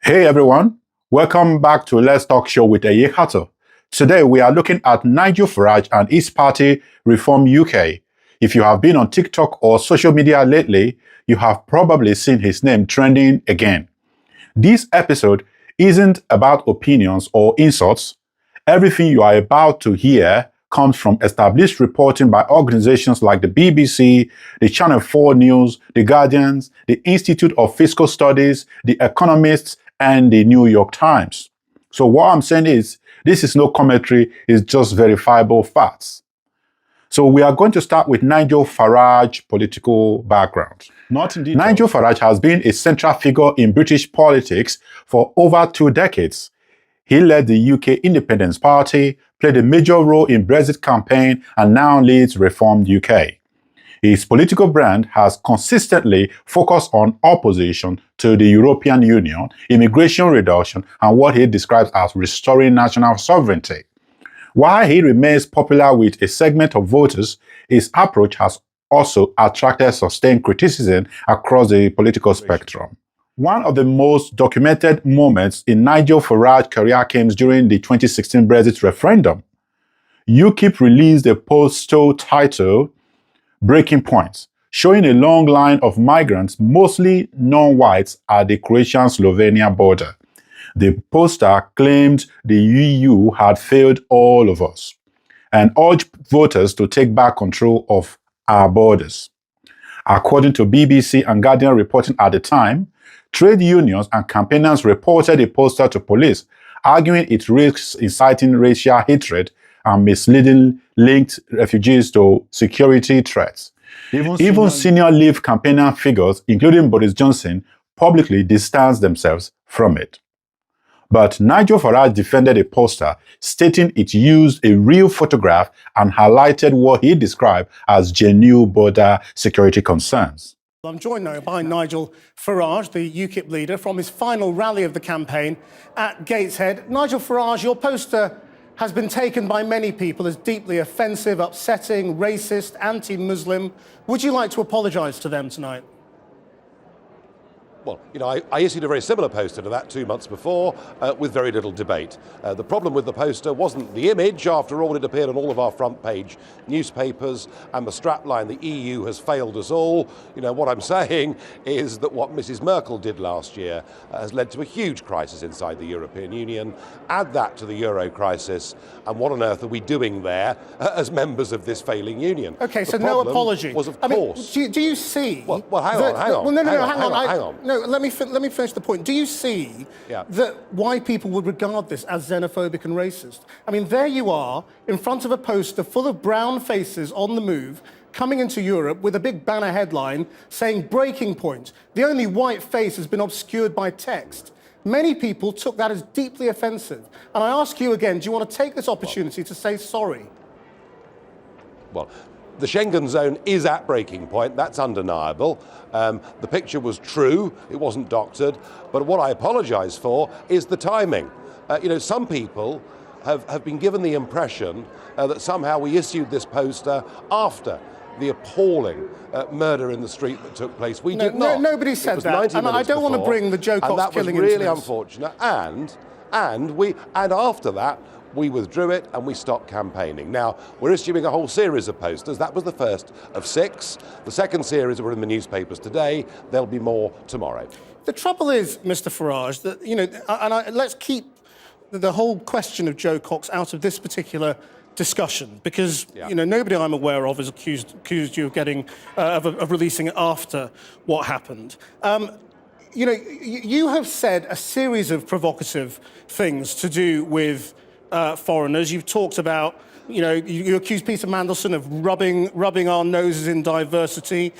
Hey everyone, welcome back to Let's Talk Show with Eyehato. Today we are looking at Nigel Farage and his party Reform UK. If you have been on TikTok or social media lately, you have probably seen his name trending again. This episode isn't about opinions or insults. Everything you are about to hear comes from established reporting by organizations like the BBC, the Channel 4 News, the Guardians, the Institute of Fiscal Studies, the Economists, and the New York Times. So what I'm saying is, this is no commentary, it's just verifiable facts. So we are going to start with Nigel Farage political background. Not in detail. Nigel Farage has been a central figure in British politics for over 2 decades. He led the UK Independence Party, played a major role in Brexit campaign, and now leads Reformed UK. His political brand has consistently focused on opposition to the European Union, immigration reduction, and what he describes as restoring national sovereignty. While he remains popular with a segment of voters, his approach has also attracted sustained criticism across the political spectrum. One of the most documented moments in Nigel Farage's career came during the 2016 Brexit referendum. UKIP released a poster titled Breaking Point, showing a long line of migrants, mostly non-whites, at the Croatian-Slovenia border. The poster claimed the EU had failed all of us and urged voters to take back control of our borders. According to BBC and Guardian reporting at the time, trade unions and campaigners reported the poster to police, arguing it risks inciting racial hatred and misleading linked refugees to security threats. Even senior Leave campaigner figures, including Boris Johnson, publicly distanced themselves from it. But Nigel Farage defended a poster, stating it used a real photograph and highlighted what he described as genuine border security concerns. I'm joined now by Nigel Farage, the UKIP leader, from his final rally of the campaign at Gateshead. Nigel Farage, your poster has been taken by many people as deeply offensive, upsetting, racist, anti-Muslim. Would you like to apologise to them tonight? Well, I issued a very similar poster to that 2 months before with very little debate. The problem with the poster wasn't the image. After all, it appeared on all of our front page newspapers, and the strapline, the EU has failed us all. What I'm saying is that what Mrs. Merkel did last year has led to a huge crisis inside the European Union. Add that to the euro crisis, and what on earth are we doing there as members of this failing union? Okay, so no apology. Was, of course. Do you see... Well, hang on. Hang on. No, let me finish the point. Do you see that why people would regard this as xenophobic and racist? I mean, there you are in front of a poster full of brown faces on the move, coming into Europe with a big banner headline saying breaking point. The only white face has been obscured by text. Many people took that as deeply offensive. And I ask you again, do you want to take this opportunity to say sorry? Well, the Schengen zone is at breaking point, that's undeniable. The picture was true, it wasn't doctored, but what I apologise for is the timing. Some people have been given the impression that somehow we issued this poster after the appalling murder in the street that took place. We did not. Nobody said that, and I don't want to bring the Joe Cox killing into this. And that was really unfortunate, and after that, we withdrew it and we stopped campaigning. Now, we're issuing a whole series of posters. That was the first of 6. The second series were in the newspapers today. There'll be more tomorrow. The trouble is, Mr. Farage, that, let's keep the whole question of Joe Cox out of this particular discussion, because nobody I'm aware of has accused you of getting of releasing it after what happened. You have said a series of provocative things to do with foreigners. You've talked about, you accuse Peter Mandelson of rubbing our noses in diversity.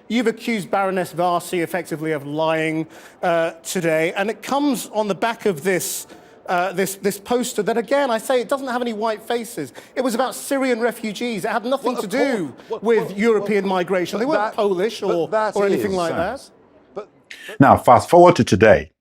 You've accused Baroness Varsi effectively of lying today, and it comes on the back of this poster that, again, I say it doesn't have any white faces. It was about Syrian refugees. It had nothing to do with European migration. They weren't Polish or anything like that. Now, fast forward to today.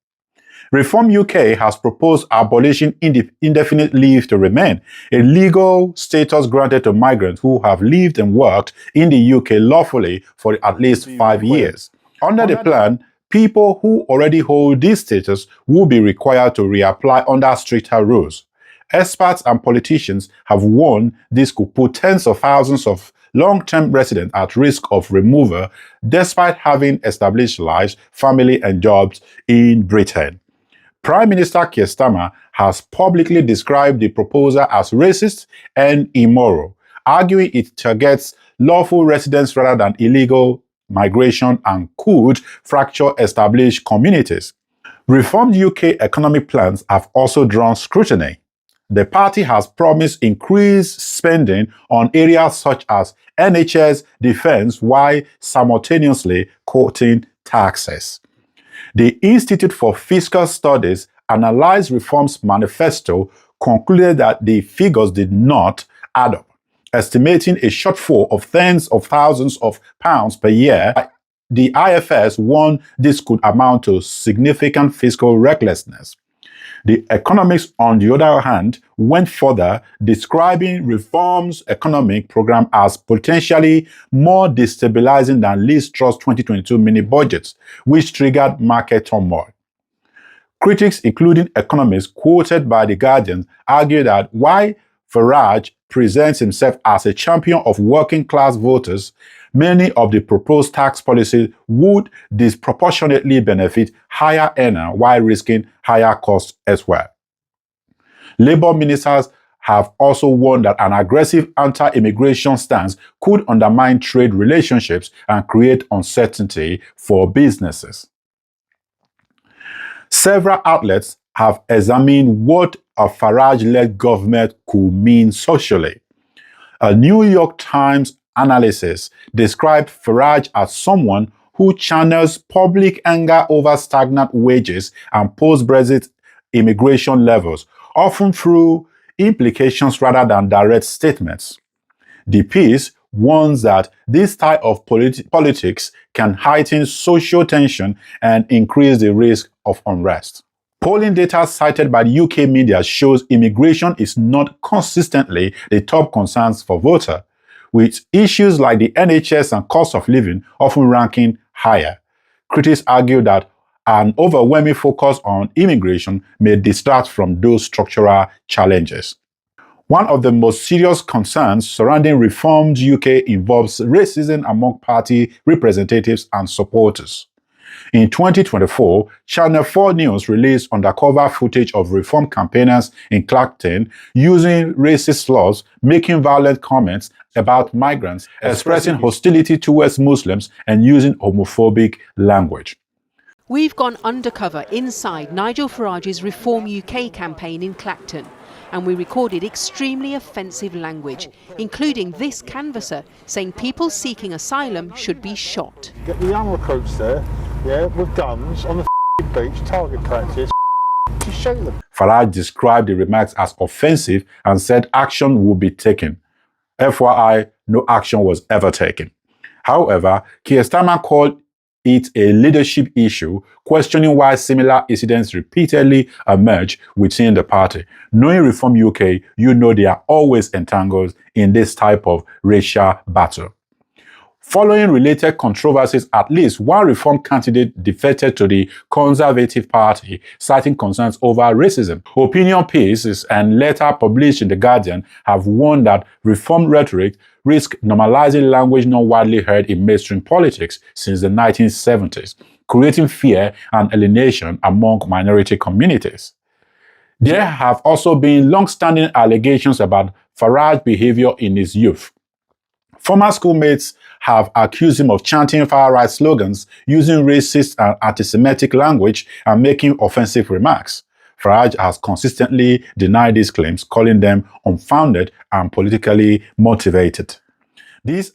Reform UK has proposed abolishing indefinite leave to remain, a legal status granted to migrants who have lived and worked in the UK lawfully for at least 5 years. Under the plan, people who already hold this status will be required to reapply under stricter rules. Experts and politicians have warned this could put tens of thousands of long-term residents at risk of removal despite having established lives, family and jobs in Britain. Prime Minister Keir Starmer has publicly described the proposal as racist and immoral, arguing it targets lawful residents rather than illegal migration and could fracture established communities. Reformed UK economic plans have also drawn scrutiny. The party has promised increased spending on areas such as NHS defense while simultaneously cutting taxes. The Institute for Fiscal Studies analyzed Reform's manifesto concluded that the figures did not add up, estimating a shortfall of tens of thousands of pounds per year. The IFS warned this could amount to significant fiscal recklessness. The Economics, on the other hand, went further, describing Reform's economic program as potentially more destabilizing than Liz Truss's 2022 mini-budgets, which triggered market turmoil. Critics, including economists quoted by The Guardian, argue that while Farage presents himself as a champion of working-class voters, many of the proposed tax policies would disproportionately benefit higher earners while risking higher costs elsewhere. Labour ministers have also warned that an aggressive anti-immigration stance could undermine trade relationships and create uncertainty for businesses. Several outlets have examined what a Farage-led government could mean socially. A New York Times analysis described Farage as someone who channels public anger over stagnant wages and post-Brexit immigration levels, often through implications rather than direct statements. The piece warns that this type of politics can heighten social tension and increase the risk of unrest. Polling data cited by the UK media shows immigration is not consistently the top concerns for voters, with issues like the NHS and cost of living often ranking higher. Critics argue that an overwhelming focus on immigration may distract from those structural challenges. One of the most serious concerns surrounding Reformed UK involves racism among party representatives and supporters. In 2024, Channel 4 News released undercover footage of Reform campaigners in Clacton using racist slurs, making violent comments about migrants, expressing hostility towards Muslims, and using homophobic language. We've gone undercover inside Nigel Farage's Reform UK campaign in Clacton, and we recorded extremely offensive language, including this canvasser saying people seeking asylum should be shot. Get the young recruits there, yeah, with guns on the beach, target practice, to shoot them. Farage described the remarks as offensive and said action would be taken. FYI, no action was ever taken. However, Keir Starmer called it a leadership issue, questioning why similar incidents repeatedly emerge within the party. Knowing Reform UK, you know they are always entangled in this type of racial battle. Following related controversies, at least one Reform candidate defected to the Conservative Party, citing concerns over racism. Opinion pieces and letter published in The Guardian have warned that Reform rhetoric risks normalizing language not widely heard in mainstream politics since the 1970s, creating fear and alienation among minority communities. There have also been long-standing allegations about Farage's behavior in his youth. Former schoolmates have accused him of chanting far-right slogans, using racist and anti-Semitic language, and making offensive remarks. Farage has consistently denied these claims, calling them unfounded and politically motivated. This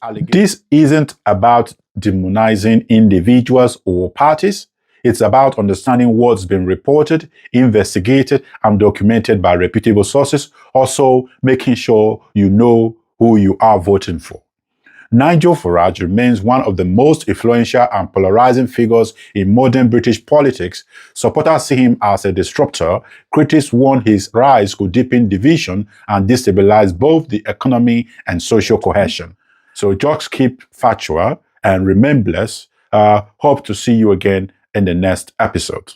isn't about demonizing individuals or parties. It's about understanding what's been reported, investigated, and documented by reputable sources, also making sure you know who you are voting for. Nigel Farage remains one of the most influential and polarizing figures in modern British politics. Supporters see him as a disruptor. Critics warn his rise could deepen division and destabilize both the economy and social cohesion. So just keep factual and remain blessed. Hope to see you again in the next episode.